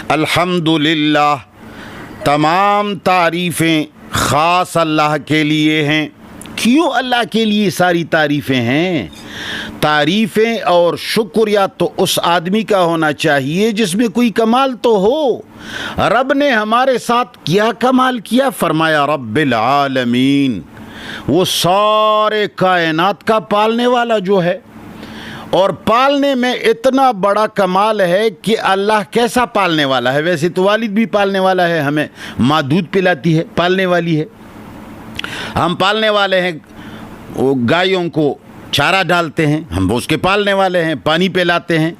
الحمدللہ، تمام تعریفیں خاص اللہ کے لیے ہیں۔ کیوں اللہ کے لیے ساری تعریفیں ہیں؟ تعریفیں اور شکریہ تو اس آدمی کا ہونا چاہیے جس میں کوئی کمال تو ہو۔ رب نے ہمارے ساتھ کیا کمال کیا؟ فرمایا رب العالمین، وہ سارے کائنات کا پالنے والا جو ہے، اور پالنے میں اتنا بڑا کمال ہے کہ اللہ کیسا پالنے والا ہے؟ ویسے تو والد بھی پالنے والا ہے، ہمیں ماں دودھ پلاتی ہے، پالنے والی ہے۔ ہم پالنے والے ہیں، وہ گایوں کو چارہ ڈالتے ہیں، ہم اس کے پالنے والے ہیں، پانی پلاتے ہیں،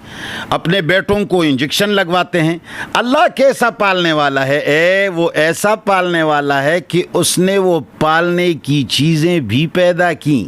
اپنے بیٹوں کو انجیکشن لگواتے ہیں۔ اللہ کیسا پالنے والا ہے؟ وہ ایسا پالنے والا ہے کہ اس نے وہ پالنے کی چیزیں بھی پیدا کی۔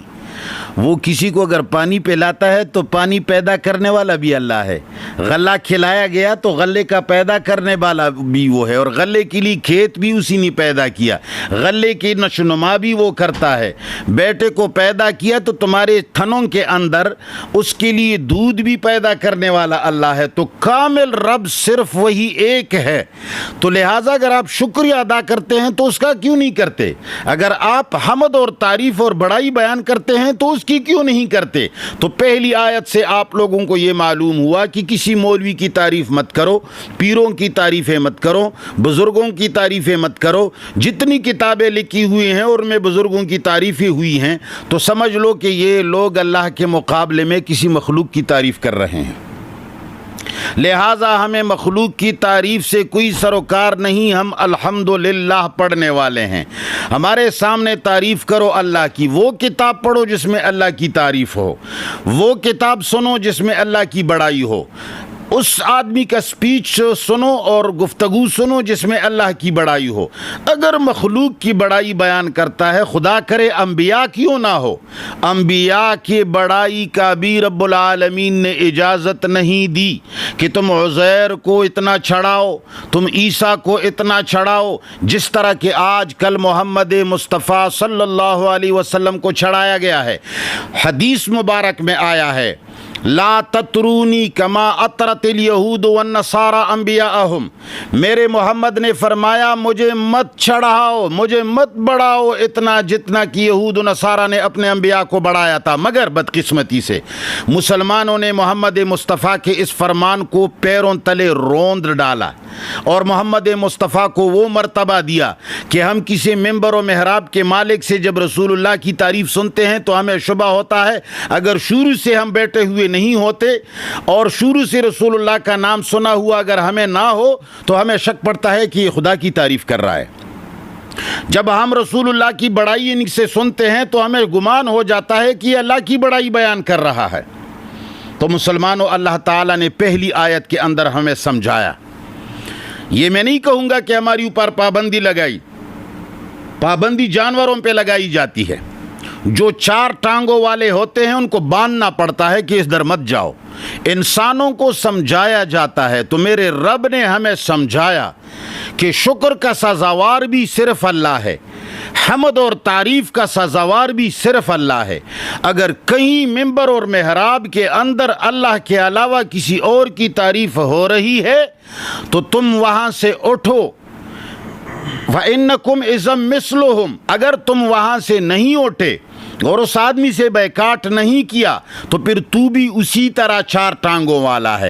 وہ کسی کو اگر پانی پلاتا ہے تو پانی پیدا کرنے والا بھی اللہ ہے۔ غلہ کھلایا گیا تو غلے کا پیدا کرنے والا بھی وہ ہے، اور غلے کے لیے کھیت بھی اسی نے پیدا کیا، غلے کی نشوونما بھی وہ کرتا ہے۔ بیٹے کو پیدا کیا تو تمہارے تھنوں کے اندر اس کے لیے دودھ بھی پیدا کرنے والا اللہ ہے۔ تو کامل رب صرف وہی ایک ہے۔ تو لہٰذا اگر آپ شکریہ ادا کرتے ہیں تو اس کا کیوں نہیں کرتے؟ اگر آپ حمد اور تعریف اور بڑائی بیان کرتے ہیں تو اس کی کیوں نہیں کرتے؟ تو پہلی آیت سے آپ لوگوں کو یہ معلوم ہوا کہ کسی مولوی کی تعریف مت کرو، پیروں کی تعریفیں مت کرو، بزرگوں کی تعریفیں مت کرو۔ جتنی کتابیں لکھی ہوئی ہیں اور میں بزرگوں کی تعریفیں ہوئی ہیں تو سمجھ لو کہ یہ لوگ اللہ کے مقابلے میں کسی مخلوق کی تعریف کر رہے ہیں۔ لہٰذا ہمیں مخلوق کی تعریف سے کوئی سروکار نہیں، ہم الحمدللہ پڑھنے والے ہیں۔ ہمارے سامنے تعریف کرو اللہ کی، وہ کتاب پڑھو جس میں اللہ کی تعریف ہو، وہ کتاب سنو جس میں اللہ کی بڑائی ہو، اس آدمی کا سپیچ سنو اور گفتگو سنو جس میں اللہ کی بڑائی ہو۔ اگر مخلوق کی بڑائی بیان کرتا ہے، خدا کرے انبیاء کیوں نہ ہو، انبیاء کی بڑائی کا بھی رب العالمین نے اجازت نہیں دی کہ تم عزیر کو اتنا چھڑاؤ، تم عیسیٰ کو اتنا چھڑاؤ، جس طرح کہ آج کل محمد مصطفیٰ صلی اللہ علیہ وسلم کو چھڑایا گیا ہے۔ حدیث مبارک میں آیا ہے، لا تطرونی کما اطرت الیہود والنصارى انبیاءہم، میرے محمد نے فرمایا مجھے مت چڑھاؤ، مجھے مت بڑھاؤ اتنا جتنا کہ یہود و نصارہ نے اپنے انبیاء کو بڑھایا تھا۔ مگر بدقسمتی سے مسلمانوں نے محمد مصطفیٰ کے اس فرمان کو پیروں تلے روند ڈالا، اور محمد مصطفیٰ کو وہ مرتبہ دیا کہ ہم کسی ممبر و محراب کے مالک سے جب رسول اللہ کی تعریف سنتے ہیں تو ہمیں شبہ ہوتا ہے، اگر شروع سے ہم بیٹھے ہوئے نہیں ہوتے اور شروع سے رسول اللہ کا نام سنا ہوا اگر ہمیں نہ ہو تو ہمیں شک پڑتا ہے کہ یہ خدا کی تعریف کر رہا ہے۔ جب ہم رسول اللہ کی بڑائی ان سے سنتے ہیں تو ہمیں گمان ہو جاتا ہے کہ یہ اللہ کی بڑائی بیان کر رہا ہے۔ تو مسلمانوں، اللہ تعالیٰ نے پہلی آیت کے اندر ہمیں سمجھایا۔ یہ میں نہیں کہوں گا کہ ہماری اوپر پابندی لگائی، پابندی جانوروں پہ لگائی جاتی ہے۔ جو چار ٹانگوں والے ہوتے ہیں ان کو باندھنا پڑتا ہے کہ اس در مت جاؤ۔ انسانوں کو سمجھایا جاتا ہے۔ تو میرے رب نے ہمیں سمجھایا کہ شکر کا سزاوار بھی صرف اللہ ہے، حمد اور تعریف کا سزاوار بھی صرف اللہ ہے۔ اگر کہیں ممبر اور محراب کے اندر اللہ کے علاوہ کسی اور کی تعریف ہو رہی ہے تو تم وہاں سے اٹھو، وَإِنَّكُمْ إِذًا مِثْلُهُمْ، اگر تم وہاں سے نہیں اٹھے اور اس آدمی سے بیکاٹ نہیں کیا تو پھر تو بھی اسی طرح چار ٹانگوں والا ہے۔